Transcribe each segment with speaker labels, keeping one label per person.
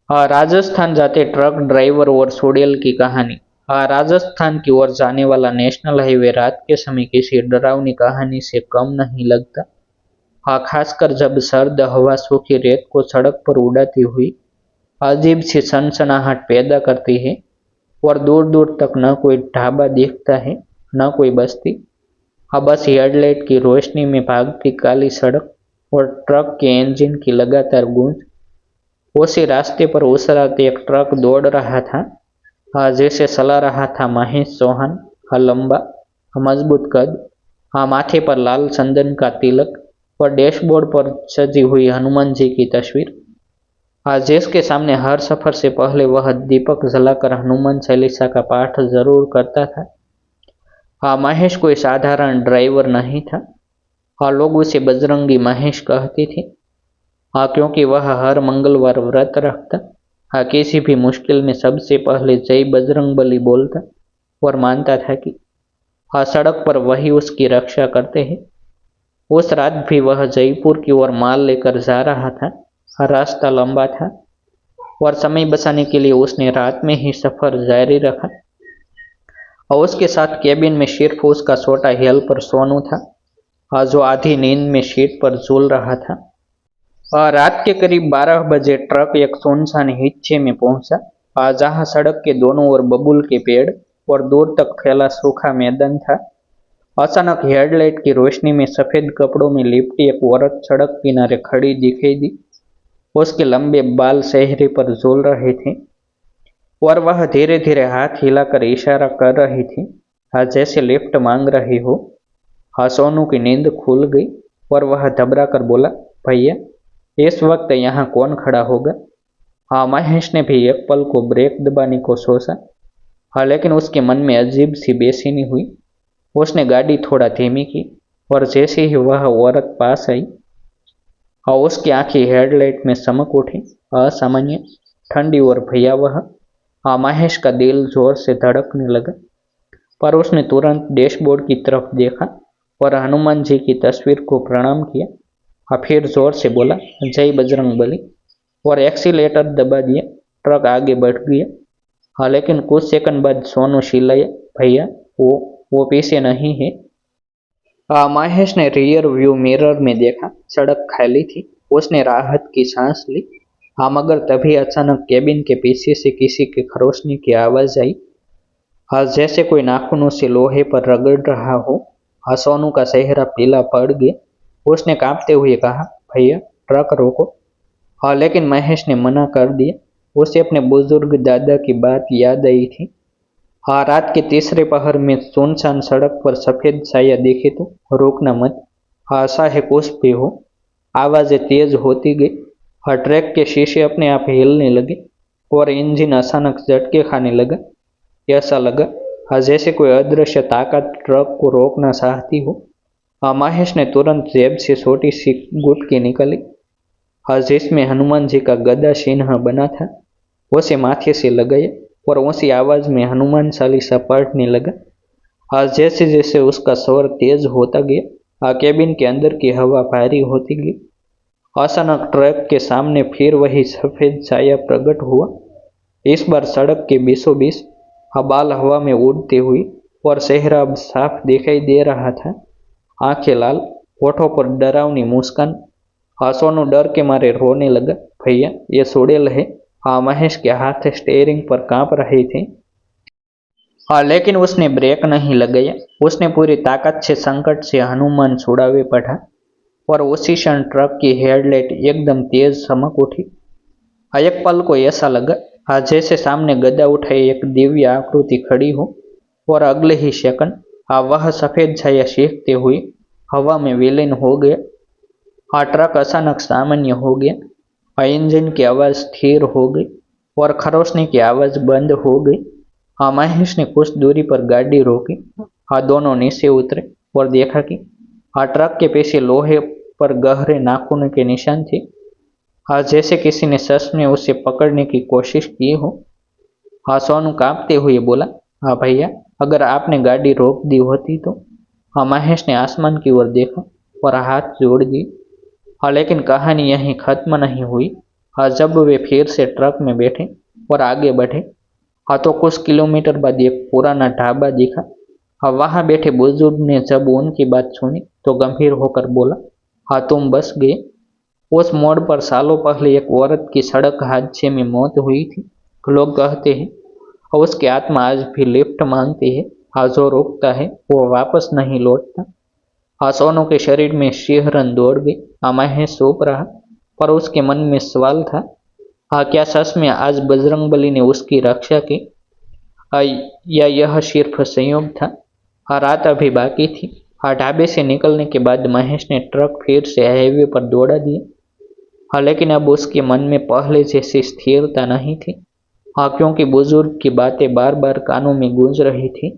Speaker 1: राजस्थान जाते truck driver और चुड़ैल की कहानी। राजस्थान की ओर जाने वाला नेशनल हाईवे रात के समय किसी डरावनी कहानी से कम नहीं लगता। खासकर जब सर्द हवा सूखी रेत को सड़क पर उड़ाती हुई अजीब सी सनसनाहट पैदा करती है और दूर दूर तक न कोई ढाबा दिखता है न कोई बस्ती। बस हेडलाइट की रोशनी में भागती काली सड़क और ट्रक के इंजन की लगातार गूंज। उसी रास्ते पर उस रात एक ट्रक दौड़ रहा था। जैसे चला रहा था महेश चौहान। लंबा, मजबूत कद, माथे पर लाल चंदन का तिलक और डैशबोर्ड पर सजी हुई हनुमान जी की तस्वीर। जिसके सामने हर सफर से पहले वह दीपक जलाकर हनुमान चालीसा का पाठ जरूर करता था। महेश कोई साधारण ड्राइवर नहीं था। लोग उसे बजरंगी महेश कहते थे। क्योंकि वह हर मंगलवार व्रत रखता। किसी भी मुश्किल में सबसे पहले जय बजरंगबली बोलता और मानता था कि सड़क पर वही उसकी रक्षा करते हैं। उस रात भी वह जयपुर की ओर माल लेकर जा रहा था। रास्ता लंबा था और समय बचाने के लिए उसने रात में ही सफर जारी रखा। और उसके साथ केबिन में सिर्फ उसका छोटा हेल्पर सोनू था, जो आधी नींद में सीट पर झूल रहा था। रात के करीब 12 बजे ट्रक एक सुनसान हिस्से में पहुंचा, जहां सड़क के दोनों ओर बबूल के पेड़ और दूर तक फैला सूखा मैदान था। अचानक हेडलाइट की रोशनी में सफेद कपड़ों में लिपटी एक औरत सड़क किनारे खड़ी दिखाई दी। उसके लंबे बाल चेहरे पर झूल रहे थे और वह धीरे धीरे हाथ हिलाकर इशारा कर रही थी, जैसे लिफ्ट मांग रही हो। सोनू की नींद खुल गई और वह घबरा कर बोला, भैया इस वक्त यहाँ कौन खड़ा होगा। महेश ने भी एक पल को ब्रेक दबाने को सोचा। लेकिन उसके मन में अजीब सी बेचैनी हुई। उसने गाड़ी थोड़ा धीमी की और जैसे ही वह औरत पास आई, उसकी आंखें हेडलाइट में चमक उठी, असामान्य, ठंडी और भयावह। महेश का दिल जोर से धड़कने लगा, पर उसने तुरंत डैशबोर्ड की तरफ देखा और हनुमान जी की तस्वीर को प्रणाम किया। फिर जोर से बोला, जय बजरंगबली, और एक्सीलेटर दबा दिया। ट्रक आगे बढ़ गया। लेकिन कुछ सेकंड बाद सोनू चिल्लाया, भैया वो पीछे नहीं है। महेश ने रियर व्यू मिरर में देखा, सड़क खाली थी। उसने राहत की सांस ली। मगर तभी अचानक केबिन के पीछे से किसी के खरोशने की आवाज आई, जैसे कोई नाखूनों से लोहे पर रगड़ रहा हो। सोनू का चेहरा पीला पड़ गया। उसने कांपते हुए कहा, भैया ट्रक रोको। लेकिन महेश ने मना कर दिया। उसे अपने बुजुर्ग दादा की बात याद आई थी। रात के तीसरे पहर में सुनसान सड़क पर सफेद साया दिखे तो रोकना मत, चाहे कुछ भी हो। आवाजें तेज होती गई। ट्रक के शीशे अपने आप हिलने लगे और इंजन अचानक झटके खाने लगा। ऐसा लगा जैसे कोई अदृश्य ताकत ट्रक को रोकना चाहती हो। महेश ने तुरंत जेब से छोटी सी गुटकी निकाली, जिसमें हनुमान जी का गदा चिन्ह बना था। उसे माथे से लगाया और उसी आवाज में हनुमान चालीसा पढ़ने लगा। जैसे जैसे उसका स्वर तेज होता गया, केबिन के अंदर की हवा भारी होती गई। अचानक ट्रक के सामने फिर वही सफेद छाया प्रकट हुआ। इस बार सड़क के बीचों बीच, बाल हवा में उड़ते हुई, और चेहरा अब साफ दिखाई दे रहा था। आंखें लाल, होठों पर डरावनी मुस्कान। सोनू डर के मारे रोने लगा, भैया ये चुड़ैल है। महेश के हाथ स्टीयरिंग पर कांप रहे थे। लेकिन उसने ब्रेक नहीं लगाया। उसने पूरी ताकत से संकट से हनुमान छुड़ावे पढ़ा और उसी क्षण ट्रक की हेडलाइट एकदम तेज चमक उठी। एक पल को ऐसा लगा जैसे सामने गदा उठाए एक दिव्य आकृति खड़ी हो, और अगले ही सेकंड वह सफेद छाया सीखते हुए हवा में विलीन हो गया। ट्रक अचानक सामान्य हो गया। इंजन की आवाज स्थिर हो गई और खरोशने की आवाज बंद हो गई। महेश ने कुछ दूरी पर गाड़ी रोकी। दोनों नीचे उतरे और देखा कि ट्रक के पीछे लोहे पर गहरे नाखूनों के निशान थे, जैसे किसी ने सच में उसे पकड़ने की कोशिश की हो। सोनू कांपते हुए बोला, भैया अगर आपने गाड़ी रोक दी होती तो। महेश ने आसमान की ओर देखा और हाथ जोड़ दिए। लेकिन कहानी यहीं खत्म नहीं हुई। हाँ, जब वे फिर से ट्रक में बैठे और आगे बढ़े, हाँ, तो कुछ किलोमीटर बाद एक पुराना ढाबा दिखा। हाँ, वहां बैठे बुजुर्ग ने जब उनकी बात सुनी तो गंभीर होकर बोला, हाँ, तुम बस गए। उस मोड़ पर सालों पहले एक औरत की सड़क हादसे में मौत हुई थी। लोग कहते हैं और उसकी आत्मा आज भी लिफ्ट मांगती है। हाँ, जो रुकता है वो वापस नहीं लौटता। हाँ, सोनू के शरीर में सिहरन दौड़ गई। हाँ, महेश चुप रहा, पर उसके मन में सवाल था। हाँ, क्या सच में आज बजरंगबली ने उसकी रक्षा की? हाँ, या यह सिर्फ संयोग था? हाँ, रात अभी बाकी थी। हाँ, ढाबे से निकलने के बाद महेश ने ट्रक फिर से हाईवे पर दौड़ा दिया। हाँ, लेकिन अब उसके मन में पहले जैसी स्थिरता नहीं थी। हाँ, क्योंकि बुजुर्ग की बातें बार बार कानों में गूंज रही थी।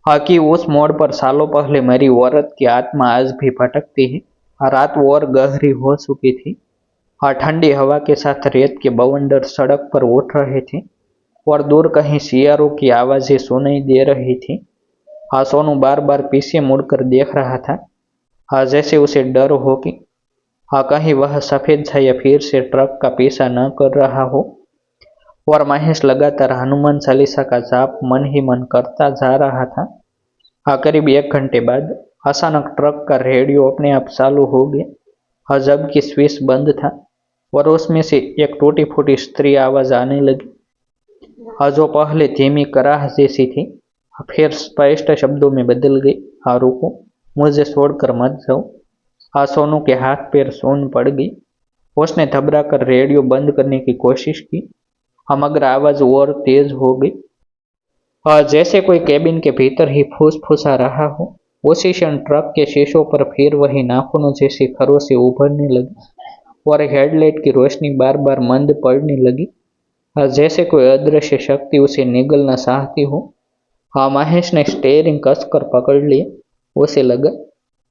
Speaker 1: हाँ, कि उस मोड़ पर सालों पहले मरी औरत की आत्मा आज भी भटकती है। हाँ, रात और गहरी हो चुकी थी। हाँ, ठंडी हवा के साथ रेत के बवंडर सड़क पर उठ रहे थे और दूर कहीं सियारों की आवाजें सुनाई दे रही थी। हाँ, सोनू बार बार पीछे मुड़कर देख रहा था। हाँ, जैसे उसे डर हो कि हाँ, कहीं वह सफेद छाया फिर से ट्रक का पीछा न कर रहा हो। और महेश लगातार हनुमान चालीसा का जाप मन ही मन करता जा रहा था। हाँ, करीब 1 घंटे बाद अचानक ट्रक का रेडियो अपने आप चालू हो गया। हाँ, जबकि स्विच बंद था और उसमें से एक टूटी फूटी स्त्री आवाज आने लगी। हाँ, जो पहले धीमी कराह जैसी थी, हाँ, फिर स्पष्ट शब्दों में बदल गई। हाँ, रुको, मुझे छोड़कर मत जाओ। हाँ, सोनू के हाथ पैर सून पड़ गई। उसने घबरा कर रेडियो बंद करने की कोशिश की। हाँ, मगर आवाज और तेज हो गई। हाँ, जैसे कोई केबिन के भीतर ही फूस-फूसा रहा हो। उसी क्षण ट्रक के शीशों पर फिर वही नाखूनों जैसी खरोंचें उभरने लगी और हेडलाइट की रोशनी बार-बार मंद पड़ने लगी। हाँ, जैसे कोई अदृश्य शक्ति उसे निगलना चाहती हो। हाँ, महेश ने स्टीयरिंग कसकर पकड़ लिया। उसे लगा,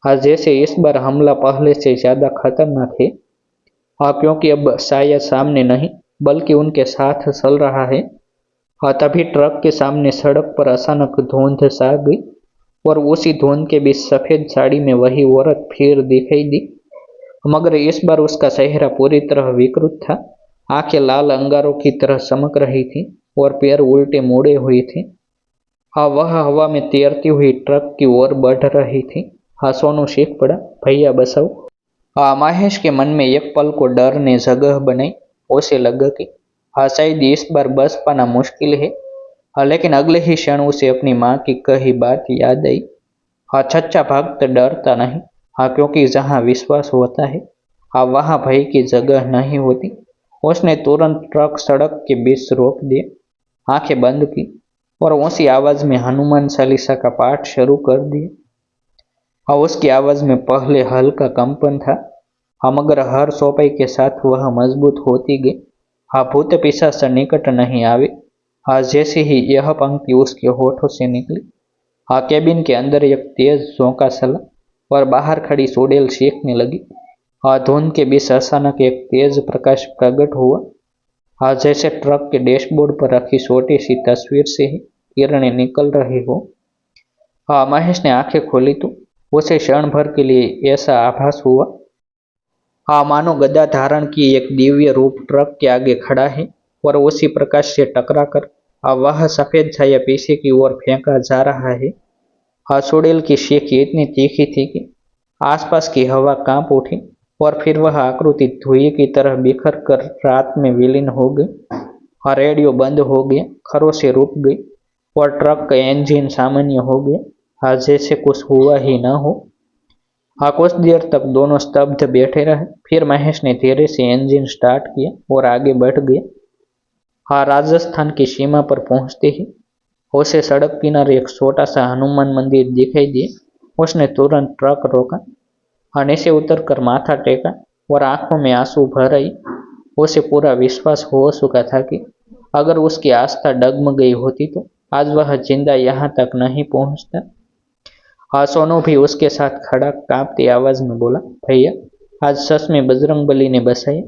Speaker 1: हाँ, जैसे इस बार हमला पहले से ज्यादा खतरनाक है। हाँ, क्योंकि अब शायद सामने नहीं, बल्कि उनके साथ चल रहा है। हाँ, तभी ट्रक के सामने सड़क पर अचानक धुंध छा गई और उसी धुंध के बीच सफेद साड़ी में वही औरत फिर दिखाई दी। मगर इस बार उसका चेहरा पूरी तरह विकृत था। आंखें लाल अंगारों की तरह चमक रही थी और पैर उल्टे मुड़े हुए थे। हाँ, वह हवा में तैरती हुई ट्रक की ओर बढ़ रही थी। हाँ, सोनू चीख पड़ा, भैया बचाओ। हाँ, महेश के मन में एक पल को डर ने जगह बनाई। उसे लगा कि हाँ, शायद इस बार बच पाना मुश्किल है। हाँ, लेकिन अगले ही क्षण उसे अपनी माँ की कही बात याद आई। हाँ, सच्चा भक्त डरता नहीं। हाँ, क्योंकि जहाँ विश्वास होता है, हाँ, वहाँ भय की जगह नहीं होती। उसने तुरंत ट्रक सड़क के बीच रोक दिया, आंखें बंद की और ऊंची आवाज में हनुमान चालीसा का पाठ शुरू कर दिया। हाँ, उसकी आवाज में पहले हल्का कंपन था। हाँ, मगर हर चौपाई के साथ वह मजबूत होती गई। हाँ, भूत पिशाच निकट नहीं आवे। हाँ, जैसे ही यह पंक्ति उसके होठों से निकली, हाँ, केबिन के अंदर एक तेज झोंका चला और बाहर खड़ी चुड़ैल चीखने लगी। हाँ, धुंध के बीच अचानक एक तेज प्रकाश प्रकट हुआ। हाँ, जैसे ट्रक के डैशबोर्ड पर रखी छोटी सी तस्वीर से ही किरणें निकल रही हो। हाँ, महेश ने आंखें खोली तो उसे क्षण भर के लिए ऐसा आभास हुआ, हाँ, मानो गदा धारण की एक दिव्य रूप ट्रक के आगे खड़ा है और उसी प्रकाश से टकराकर वह सफेद छाया पीछे की ओर फेंका जा रहा है। हाँ, चुड़ैल की चीख इतनी तीखी थी कि आसपास की हवा कांप उठी और फिर वह आकृति धुएं की तरह बिखर कर रात में विलीन हो गई। हाँ, रेडियो बंद हो गया, खरोंचें रुक गई और ट्रक का इंजन सामान्य हो गया। हाँ, जैसे कुछ हुआ ही ना हो। हाँ, कुछ देर तक दोनों स्तब्ध बैठे रहे। फिर महेश ने धीरे से इंजन स्टार्ट किया और आगे बढ़ गया। हाँ, राजस्थान की सीमा पर पहुंचते ही उसे सड़क किनारे एक छोटा सा हनुमान मंदिर दिखाई दिया। उसने तुरंत ट्रक रोका, हाँ, नीचे उतर कर माथा टेका और आंखों में आंसू भर आई। उसे पूरा विश्वास हो चुका था कि अगर उसकी आस्था डगमगई होती तो आज वह जिंदा यहाँ तक नहीं पहुंचता। हाँ, सोनू भी उसके साथ खड़ा कांपती आवाज में बोला, भैया, आज सच में बजरंगबली ने बचाया।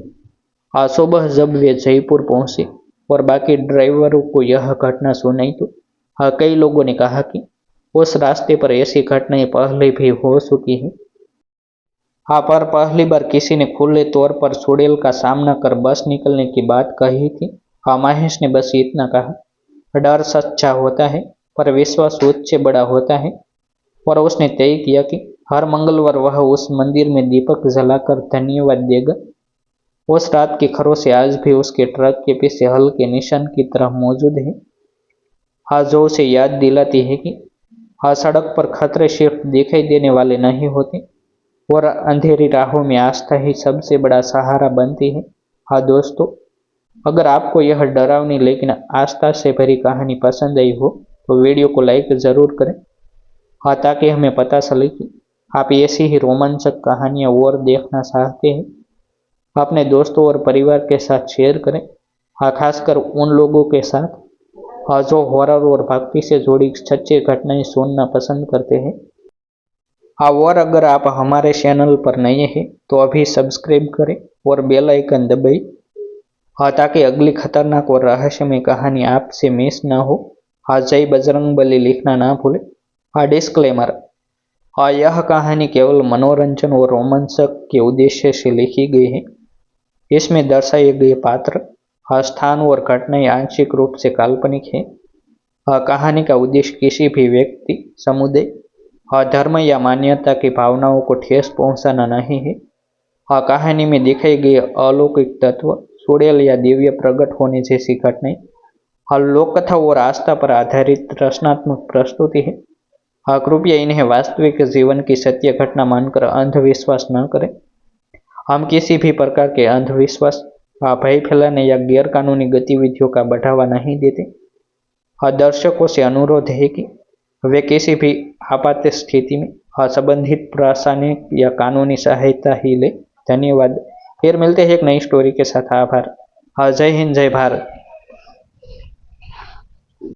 Speaker 1: हाँ, सुबह जब वे जयपुर पहुंचे और बाकी ड्राइवरों को यह घटना सुनाई तो हाँ, कई लोगों ने कहा कि उस रास्ते पर ऐसी घटनाएं पहले भी हो चुकी हैं। हाँ, पर पहली बार किसी ने खुले तौर पर चुड़ैल का सामना कर बस निकलने की बात कही थी। हाँ, महेश ने बस इतना कहा, डर सच्चा होता है पर विश्वास उससे बड़ा होता है। और उसने तय किया कि हर मंगलवार वह उस मंदिर में दीपक जलाकर धन्यवाद देगा। उस रात के खरोंचे आज भी उसके ट्रक के पीछे हल्के निशान की तरह मौजूद है। हाँ, जो उसे याद दिलाती है कि हाँ, सड़क पर खतरे सिर्फ दिखाई देने वाले नहीं होते और अंधेरी राहों में आस्था ही सबसे बड़ा सहारा बनती है। हाँ दोस्तों, अगर आपको यह डरावनी लेकिन आस्था से भरी कहानी पसंद आई हो तो वीडियो को लाइक ज़रूर करें। हाँ, ताकि हमें पता चले कि आप ऐसी ही रोमांचक कहानियाँ और देखना चाहते हैं। अपने दोस्तों और परिवार के साथ शेयर करें। हाँ, खासकर उन लोगों के साथ हाँ, जो हॉरर और भक्ति से जुड़ी सच्ची घटनाएं सुनना पसंद करते हैं। हाँ, और अगर आप हमारे चैनल पर नए हैं तो अभी सब्सक्राइब करें और बेल आइकन दबाएं। हाँ, ताकि अगली खतरनाक और रहस्यमय कहानी आपसे मिस ना हो। हाँ, जय बजरंगबली लिखना ना भूलें। हाँ, डिस्क्लेमर। हाँ, यह कहानी केवल मनोरंजन और रोमांचक के उद्देश्य से लिखी गई है। इसमें दर्शाए गए पात्र, हाँ, स्थान और घटनाएं आंशिक रूप से काल्पनिक है। हाँ, कहानी का उद्देश्य किसी भी व्यक्ति, समुदाय, हाँ, धर्म या मान्यता की भावनाओं को ठेस पहुंचाना नहीं है। हाँ, कहानी में दिखाए गए अलौकिक तत्व, चुड़ैल या दिव्य प्रकट होने जैसी घटनाएं, हाँ, लोक कथा और आस्था पर आधारित रचनात्मक प्रस्तुति है। हाँ, कृपया इन्हें वास्तविक जीवन की सत्य घटना मानकर अंधविश्वास न करें। हम किसी भी प्रकार के अंधविश्वास, भय फैलाने या गैरकानूनी गतिविधियों का बढ़ावा नहीं देते। दर्शकों से अनुरोध है कि वे किसी भी आपात स्थिति में संबंधित प्रशासनिक या कानूनी सहायता ही ले। धन्यवाद। फिर मिलते हैं एक नई स्टोरी के साथ। आभार। जय हिंद, जय भारत।